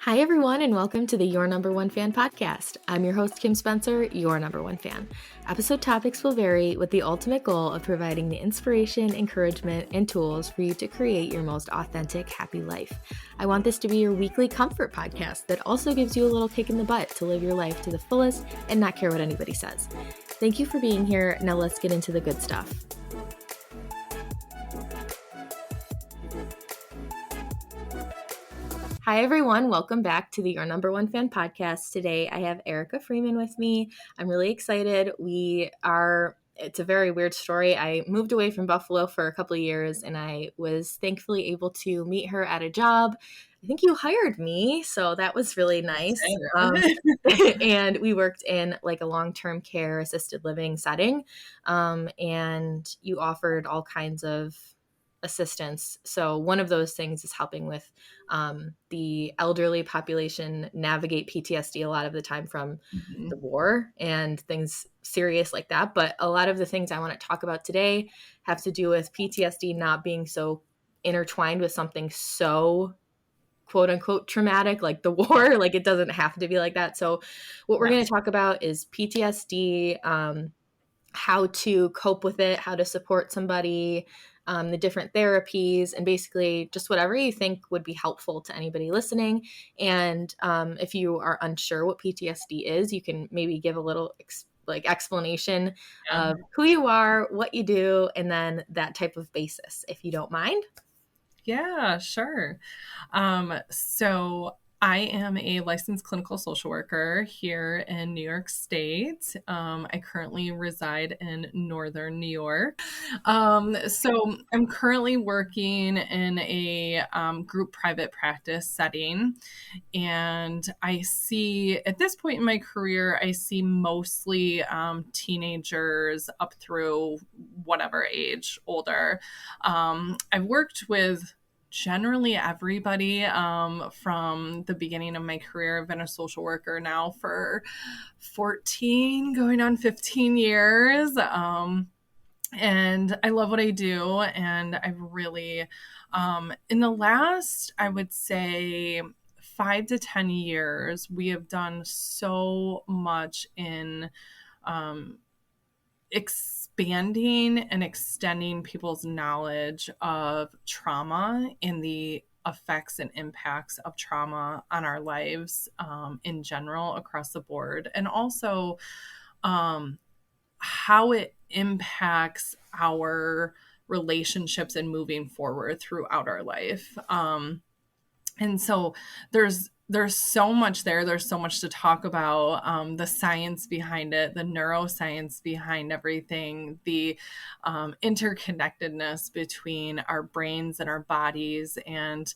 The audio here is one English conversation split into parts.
Hi, everyone, and welcome to the Your Number One Fan podcast. I'm your host, Kim Spencer, your number one fan. Episode topics will vary with the ultimate goal of providing the inspiration, encouragement, and tools for you to create your most authentic, happy life. I want this to be your weekly comfort podcast that also gives you a little kick in the butt to live your life to the fullest and not care what anybody says. Thank you for being here. Now let's get into the good stuff. Hi, everyone. Welcome back to the Your Number One Fan podcast. Today, I have Erica Freeman with me. I'm really excited. It's a very weird story. I moved away from Buffalo for a couple of years, and I was thankfully able to meet her at a job. I think you hired me, so that was really nice. And we worked in like a long-term care assisted living setting, and you offered all kinds of assistance. So one of those things is helping with the elderly population navigate PTSD a lot of the time from the war and things serious like that. But a lot of the things I want to talk about today have to do with PTSD not being so intertwined with something so quote unquote traumatic like the war. Like it doesn't have to be like that. So what we're going to talk about is PTSD, how to cope with it, how to support somebody, the different therapies, and basically just whatever you think would be helpful to anybody listening. And if you are unsure what PTSD is, you can maybe give a little explanation of who you are, what you do, and then that type of basis, if you don't mind. Yeah, sure. So I am a licensed clinical social worker here in New York State. I currently reside in Northern New York. So I'm currently working in a group private practice setting. And I see, at this point in my career, I see mostly teenagers up through whatever age, older. I've worked with generally everybody from the beginning of my career. I've been a social worker now for 14, going on 15 years. And I love what I do. And I've really, in the last, I would say, 5 to 10 years, we have done so much in expanding and extending people's knowledge of trauma and the effects and impacts of trauma on our lives in general across the board, and also how it impacts our relationships and moving forward throughout our life. And so there's so much there. There's so much to talk about, the science behind it, the neuroscience behind everything, the interconnectedness between our brains and our bodies, and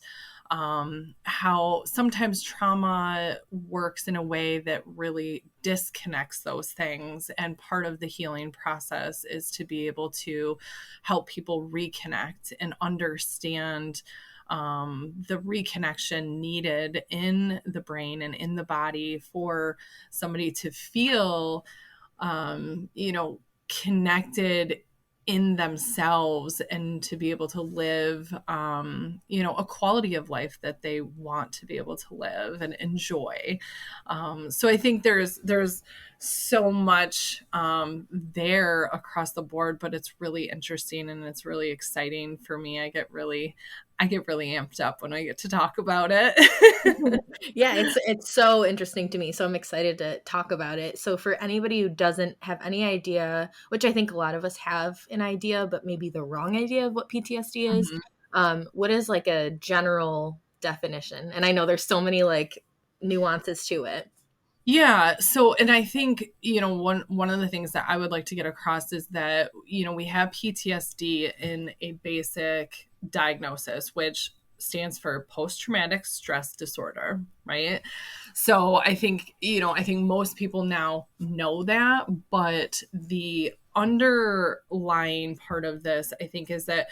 how sometimes trauma works in a way that really disconnects those things. And part of the healing process is to be able to help people reconnect and understand the reconnection needed in the brain and in the body for somebody to feel, connected in themselves, and to be able to live, a quality of life that they want to be able to live and enjoy. So I think there's so much there across the board, but it's really interesting and it's really exciting for me. I get really amped up when I get to talk about it. Yeah, it's so interesting to me. So I'm excited to talk about it. So for anybody who doesn't have any idea, which I think a lot of us have an idea, but maybe the wrong idea of what PTSD is, what is like a general definition? And I know there's so many like nuances to it. Yeah. So, and I think, one of the things that I would like to get across is that, we have PTSD in a basic diagnosis, which stands for post-traumatic stress disorder, right? So I think most people now know that, but the underlying part of this, I think, is that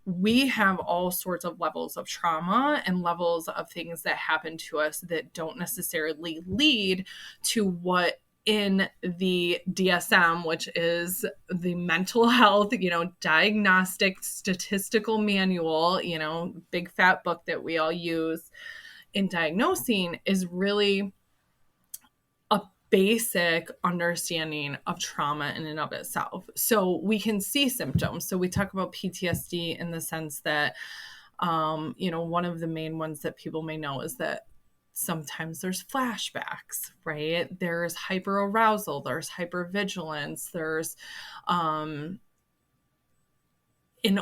we have all sorts of levels of trauma and levels of things that happen to us that don't necessarily lead to what in the DSM, which is the mental health, diagnostic statistical manual, big fat book that we all use, in diagnosing is really a basic understanding of trauma in and of itself. So we can see symptoms. So we talk about PTSD in the sense that, one of the main ones that people may know is that sometimes there's flashbacks, right? There's hyperarousal, there's hypervigilance, there's an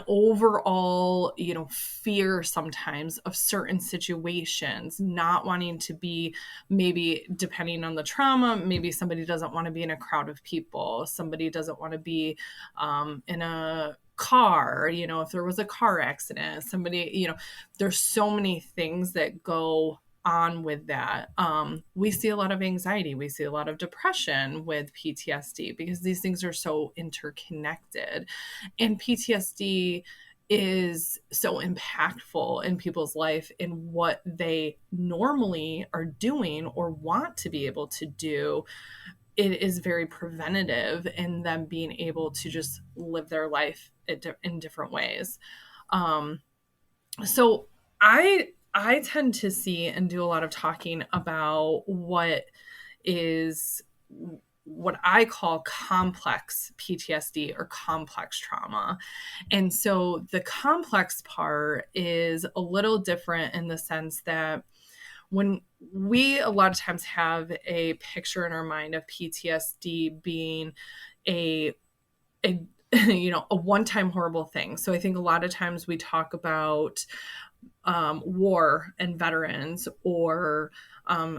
overall, fear sometimes of certain situations, not wanting to be, maybe depending on the trauma, maybe somebody doesn't want to be in a crowd of people. Somebody doesn't want to be in a car, if there was a car accident, somebody, there's so many things that go on with that. We see a lot of anxiety. We see a lot of depression with PTSD because these things are so interconnected. And PTSD is so impactful in people's life in what they normally are doing or want to be able to do. It is very preventative in them being able to just live their life in different ways. So I tend to see and do a lot of talking about what I call complex PTSD or complex trauma. And so the complex part is a little different in the sense that when we a lot of times have a picture in our mind of PTSD being a a one-time horrible thing. So I think a lot of times we talk about war and veterans, or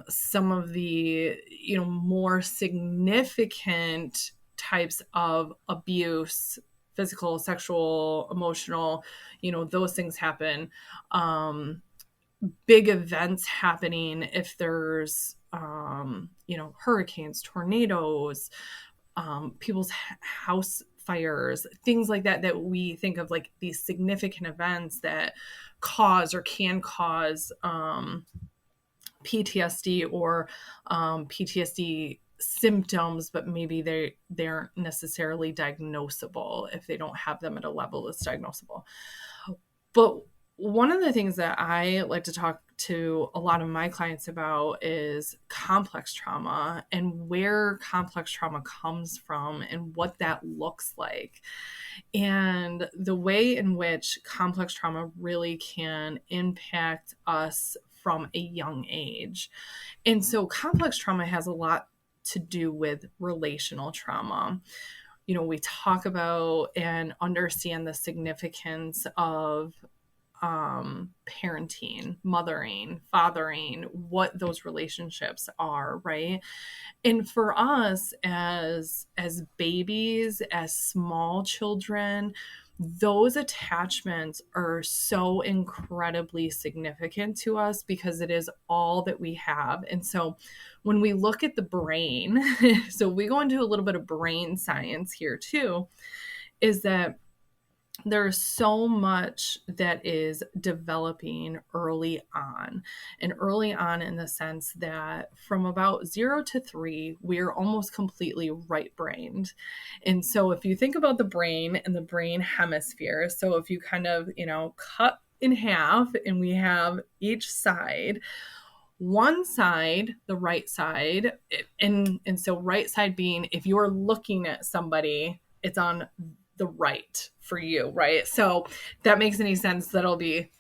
some of the more significant types of abuse, physical, sexual, emotional, those things happen. Big events happening, if there's hurricanes, tornadoes, people's house fires, things like that we think of like these significant events that cause or can cause PTSD or PTSD symptoms, but maybe they aren't necessarily diagnosable if they don't have them at a level that's diagnosable. But one of the things that I like to talk to a lot of my clients about is complex trauma and where complex trauma comes from and what that looks like. And the way in which complex trauma really can impact us from a young age. And so complex trauma has a lot to do with relational trauma. We talk about and understand the significance of parenting, mothering, fathering, what those relationships are, right? And for us as babies, as small children, those attachments are so incredibly significant to us because it is all that we have. And so when we look at the brain, so we go into a little bit of brain science here too, is that there's so much that is developing early on, and early on in the sense that from about 0 to 3, we're almost completely right-brained. And so if you think about the brain and the brain hemisphere, so if you kind of, cut in half and we have each side, one side, the right side, and so right side being if you're looking at somebody, it's on the right for you, right? So that makes any sense, that'll be,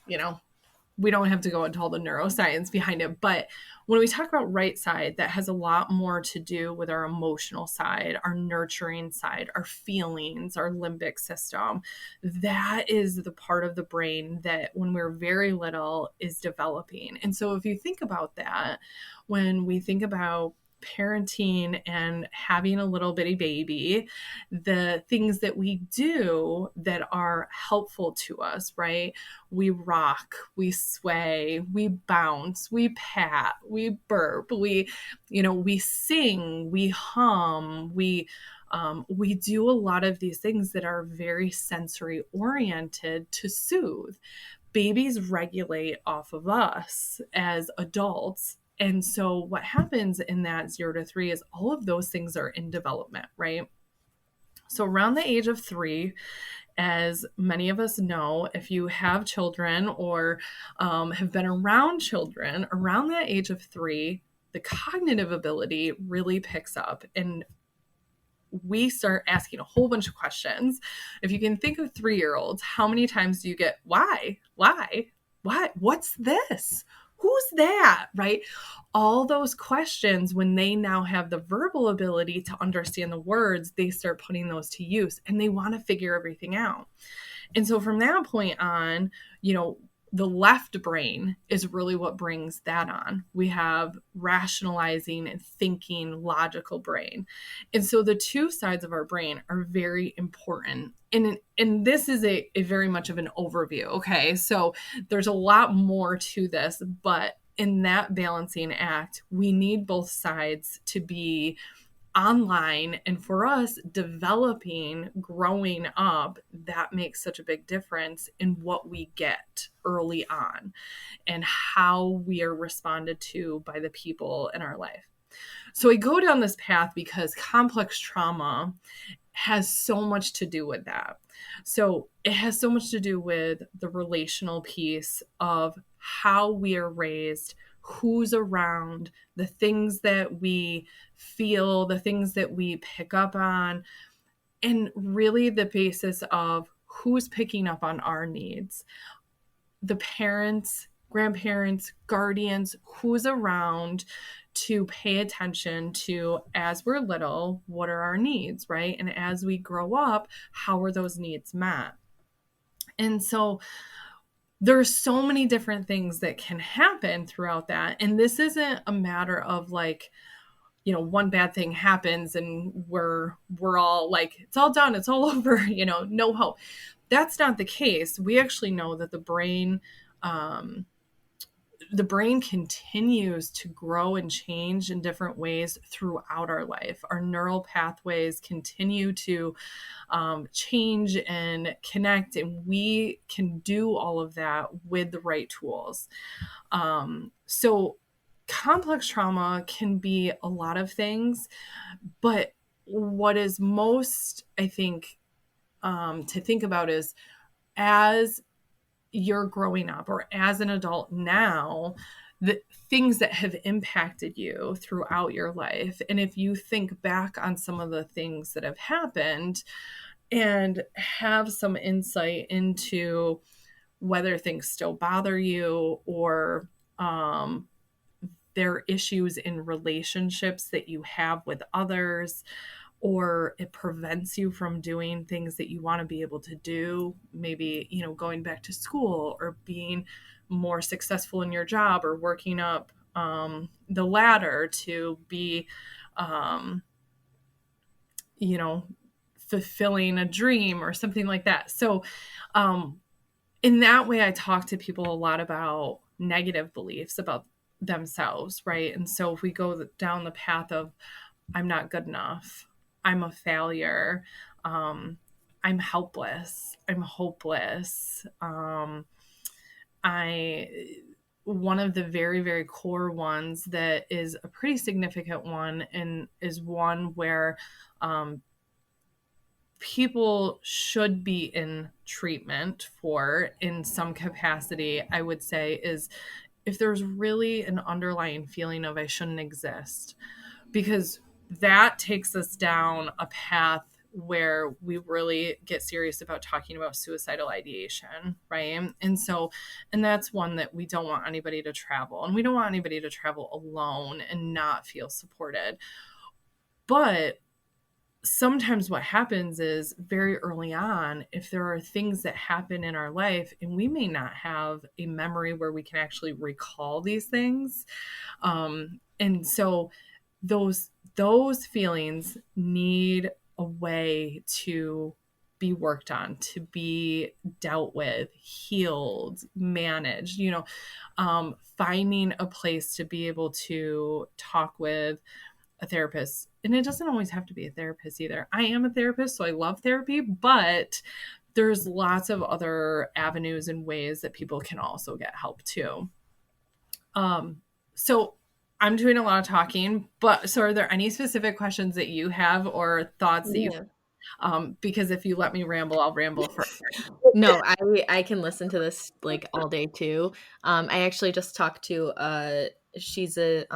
we don't have to go into all the neuroscience behind it. But when we talk about right side, that has a lot more to do with our emotional side, our nurturing side, our feelings, our limbic system. That is the part of the brain that when we're very little is developing. And so if you think about that, when we think about parenting and having a little bitty baby, the things that we do that are helpful to us, right? We rock, we sway, we bounce, we pat, we burp, we sing, we hum, we do a lot of these things that are very sensory oriented to soothe. Babies regulate off of us as adults. And so what happens in that 0 to 3 is all of those things are in development, right? So around the age of 3, As many of us know, if you have children or have been around children around that age of 3, the cognitive ability really picks up, and we start asking a whole bunch of questions. If you can think of 3-year-olds, how many times do you get why, what's this, who's that, right? All those questions, when they now have the verbal ability to understand the words, they start putting those to use, and they want to figure everything out. And so from that point on, the left brain is really what brings that on. We have rationalizing and thinking, logical brain. And so the two sides of our brain are very important. And this is a very much of an overview. Okay. So there's a lot more to this, but in that balancing act, we need both sides to be online. And for us, developing, growing up, that makes such a big difference in what we get early on and how we are responded to by the people in our life. So I go down this path because complex trauma has so much to do with that. So it has so much to do with the relational piece of how we are raised, who's around, the things that we feel, the things that we pick up on, and really the basis of who's picking up on our needs. The parents, grandparents, guardians, who's around to pay attention to, as we're little, what are our needs, right? And as we grow up, how are those needs met? And so there's so many different things that can happen throughout that. And this isn't a matter of like, one bad thing happens and we're all like, it's all done, it's all over, no hope. That's not the case. We actually know that the brain continues to grow and change in different ways throughout our life. Our neural pathways continue to change and connect, and we can do all of that with the right tools. So complex trauma can be a lot of things, but what is most, I think, to think about is, as you're growing up or as an adult now, the things that have impacted you throughout your life. And if you think back on some of the things that have happened and have some insight into whether things still bother you, or there are issues in relationships that you have with others, or it prevents you from doing things that you want to be able to do, maybe, going back to school or being more successful in your job or working up the ladder to be, fulfilling a dream or something like that. So in that way, I talk to people a lot about negative beliefs about themselves, right? And so if we go down the path of, I'm not good enough, I'm a failure, I'm helpless, I'm hopeless, one of the very, very core ones that is a pretty significant one, and is one where people should be in treatment for in some capacity, I would say, is if there's really an underlying feeling of I shouldn't exist, because that takes us down a path where we really get serious about talking about suicidal ideation, right? And that's one that we don't want anybody to travel, and we don't want anybody to travel alone and not feel supported. But sometimes what happens is, very early on, if there are things that happen in our life and we may not have a memory where we can actually recall these things, and so those feelings need a way to be worked on, to be dealt with, healed, managed, finding a place to be able to talk with a therapist. And it doesn't always have to be a therapist either. I am a therapist, so I love therapy, but there's lots of other avenues and ways that people can also get help too. So I'm doing a lot of talking, but so are there any specific questions that you have or thoughts that you? because if you let me ramble, I'll ramble for. No, I can listen to this like all day too. I actually just talked to she's a